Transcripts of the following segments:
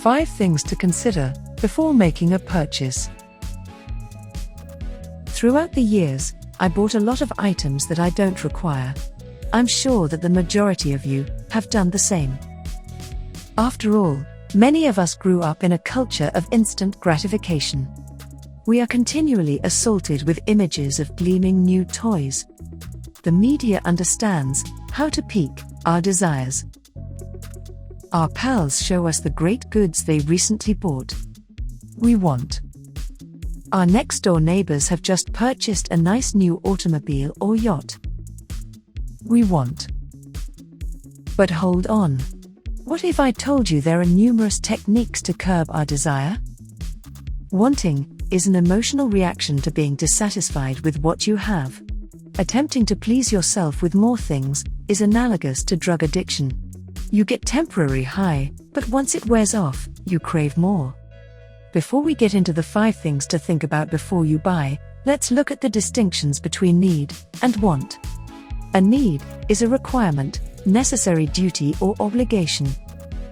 5 things to consider before making a purchase. Throughout the years, I bought a lot of items that I don't require. I'm sure that the majority of you have done the same. After all, many of us grew up in a culture of instant gratification. We are continually assaulted with images of gleaming new toys. The media understands how to pique our desires. Our pals show us the great goods they recently bought. We want. Our next-door neighbors have just purchased a nice new automobile or yacht. We want. But hold on. What if I told you there are numerous techniques to curb our desire? Wanting is an emotional reaction to being dissatisfied with what you have. Attempting to please yourself with more things is analogous to drug addiction. You get temporary high, but once it wears off, you crave more. Before we get into the 5 things to think about before you buy, let's look at the distinctions between need and want. A need is a requirement, necessary duty or obligation.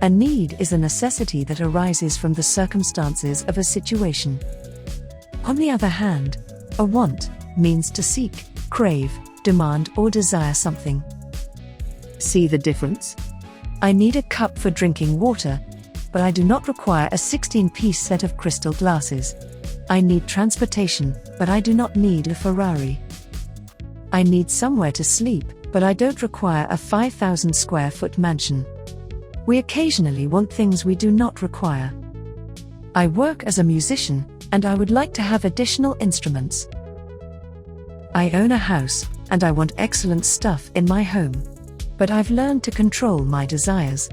A need is a necessity that arises from the circumstances of a situation. On the other hand, a want means to seek, crave, demand or desire something. See the difference? I need a cup for drinking water, but I do not require a 16-piece set of crystal glasses. I need transportation, but I do not need a Ferrari. I need somewhere to sleep, but I don't require a 5,000 square foot mansion. We occasionally want things we do not require. I work as a musician, and I would like to have additional instruments. I own a house, and I want excellent stuff in my home. But I've learned to control my desires.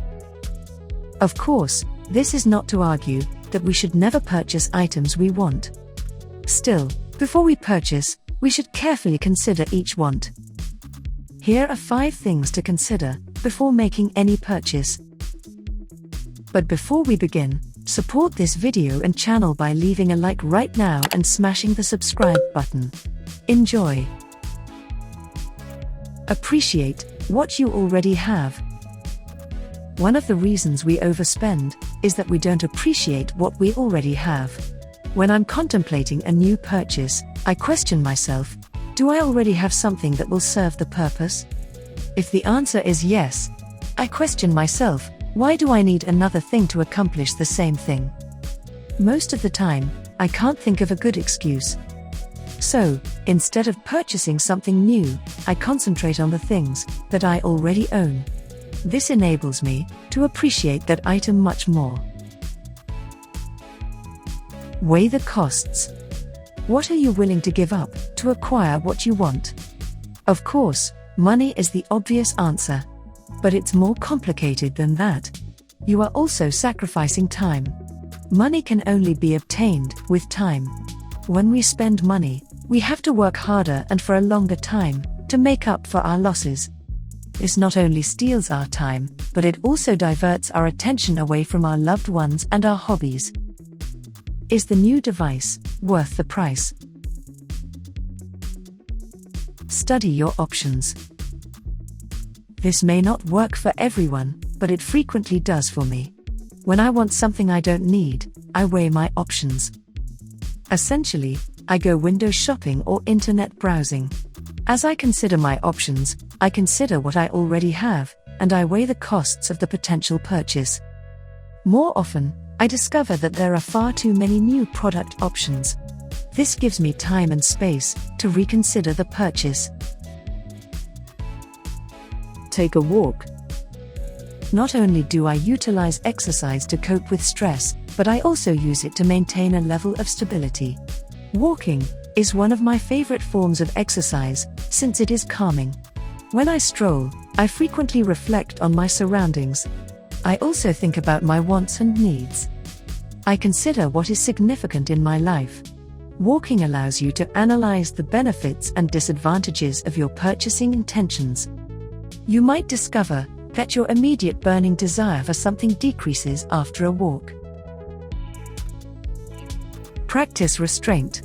Of course, this is not to argue that we should never purchase items we want. Still, before we purchase, we should carefully consider each want. Here are 5 things to consider before making any purchase. But before we begin, support this video and channel by leaving a like right now and smashing the subscribe button. Enjoy. Appreciate what you already have. One of the reasons we overspend is that we don't appreciate what we already have. When I'm contemplating a new purchase, I question myself, do I already have something that will serve the purpose? If the answer is yes, I question myself, why do I need another thing to accomplish the same thing? Most of the time, I can't think of a good excuse. So, instead of purchasing something new, I concentrate on the things that I already own. This enables me to appreciate that item much more. Weigh the costs. What are you willing to give up to acquire what you want? Of course, money is the obvious answer. But it's more complicated than that. You are also sacrificing time. Money can only be obtained with time. When we spend money, we have to work harder and for a longer time to make up for our losses. This not only steals our time, but it also diverts our attention away from our loved ones and our hobbies. Is the new device worth the price? Study your options. This may not work for everyone, but it frequently does for me. When I want something I don't need, I weigh my options. Essentially, I go window shopping or internet browsing. As I consider my options, I consider what I already have, and I weigh the costs of the potential purchase. More often, I discover that there are far too many new product options. This gives me time and space to reconsider the purchase. Take a walk. Not only do I utilize exercise to cope with stress, but I also use it to maintain a level of stability. Walking is one of my favorite forms of exercise, since it is calming. When I stroll, I frequently reflect on my surroundings. I also think about my wants and needs. I consider what is significant in my life. Walking allows you to analyze the benefits and disadvantages of your purchasing intentions. You might discover that your immediate burning desire for something decreases after a walk. Practice restraint.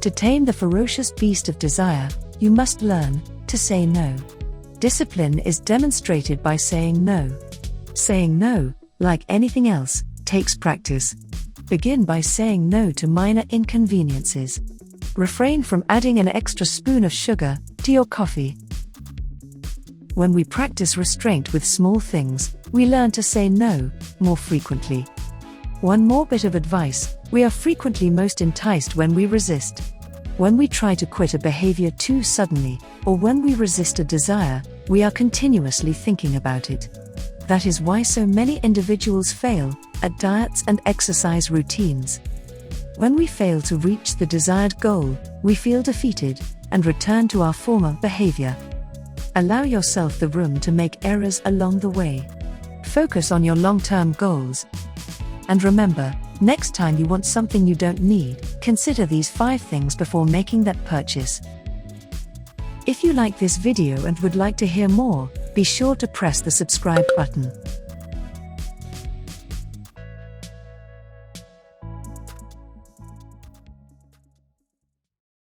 To tame the ferocious beast of desire, you must learn to say no. Discipline is demonstrated by saying no. Saying no like anything else, takes practice. Begin by saying no to minor inconveniences. Refrain from adding an extra spoon of sugar to your coffee. When we practice restraint with small things, we learn to say no more frequently. One more bit of advice: we are frequently most enticed when we resist. When we try to quit a behavior too suddenly, or when we resist a desire, we are continuously thinking about it. That is why so many individuals fail at diets and exercise routines. When we fail to reach the desired goal, we feel defeated and return to our former behavior. Allow yourself the room to make errors along the way. Focus on your long-term goals. And remember, next time you want something you don't need, consider these 5 things before making that purchase. If you like this video and would like to hear more, be sure to press the subscribe button.